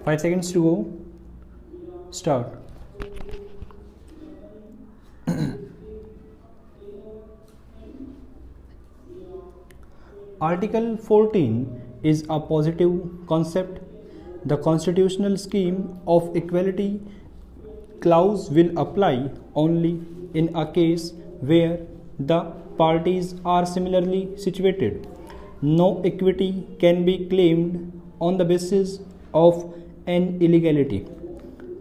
5 seconds to go. Start. Article 14 is a positive concept. The constitutional scheme of equality clause will apply only in a case where the parties are similarly situated. No equity can be claimed on the basis of an illegality.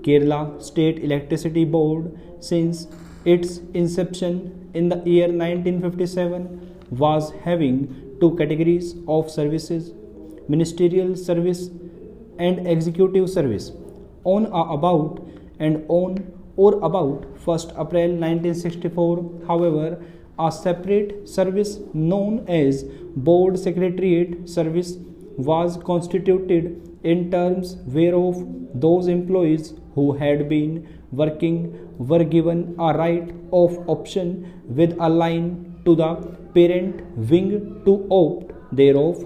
Kerala State Electricity Board, since its inception in the year 1957, was having two categories of services: ministerial service and executive service. On or about 1st April 1964, however, a separate service known as Board Secretariat Service was constituted, in terms whereof those employees who had been working were given a right of option with a line to the parent wing to opt thereof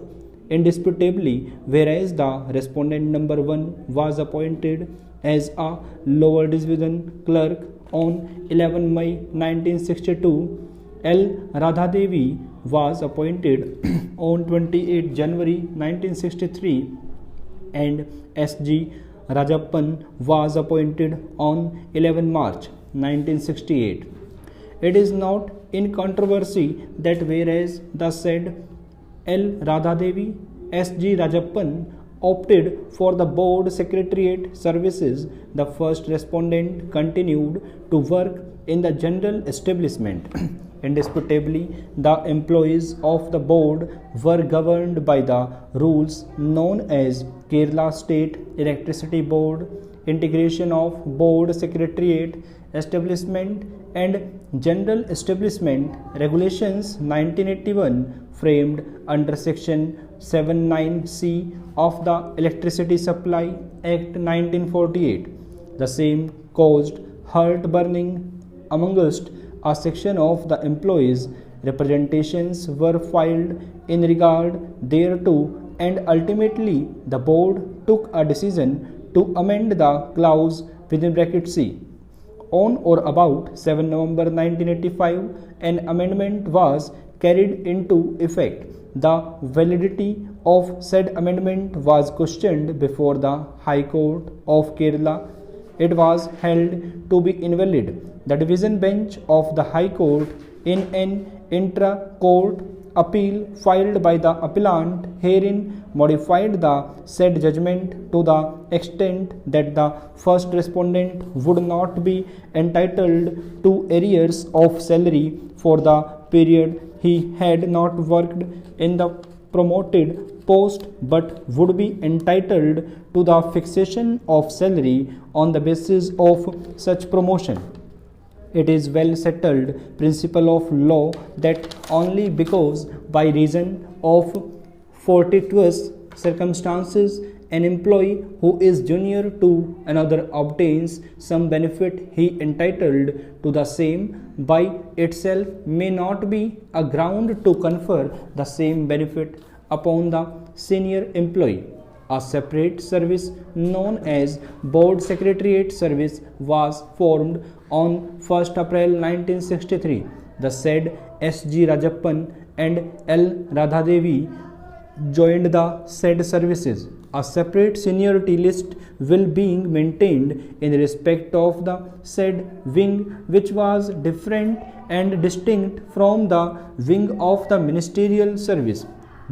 indisputably, whereas the respondent number 1 was appointed as a lower division clerk on 11 May 1962. L. Radha Devi was appointed on 28 January 1963 and S.G. Rajappan was appointed on 11 March 1968. It is not in controversy that whereas the said L. Radha Devi, S.G. Rajappan opted for the board secretariat services, the first respondent continued to work in the general establishment. Indisputably, the employees of the board were governed by the rules known as Kerala State Electricity Board, Integration of Board Secretariat Establishment and General Establishment Regulations 1981, framed under Section 79C of the Electricity Supply Act 1948. The same caused heartburning amongst a section of the employees. Representations were filed in regard thereto, and ultimately the board took a decision to amend the clause within bracket C. On or about 7 November 1985, an amendment was carried into effect. The validity of said amendment was questioned before the High Court of Kerala. It was held to be invalid. The division bench of the High Court, in an intra-court appeal filed by the appellant, herein modified the said judgment to the extent that the first respondent would not be entitled to arrears of salary for the period he had not worked in the promoted post, but would be entitled to the fixation of salary on the basis of such promotion. It is well settled principle of law that only because by reason of fortuitous circumstances an employee who is junior to another obtains some benefit, he entitled to the same by itself may not be a ground to confer the same benefit upon the senior employee. A separate service known as Board Secretariat Service was formed on 1st April 1963. The said S.G. Rajappan and L. Radha Devi joined the said services. A separate seniority list will being maintained in respect of the said wing, which was different and distinct from the wing of the ministerial service.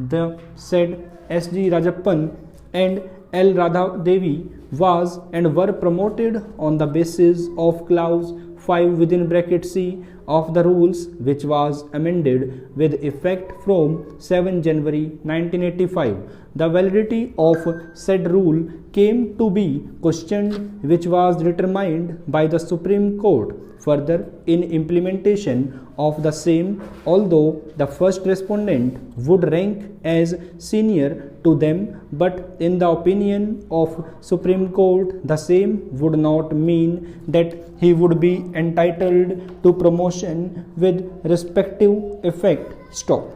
The said S.G. Rajappan and L. Radha Devi was and were promoted on the basis of clause 5 within bracket C of the rules, which was amended with effect from 7 January 1985. The validity of said rule came to be questioned, which was determined by the Supreme Court. Further, in implementation of the same, although the first respondent would rank as senior to them, but in the opinion of Supreme Court, the same would not mean that he would be entitled to promotion with respective effect. Stop.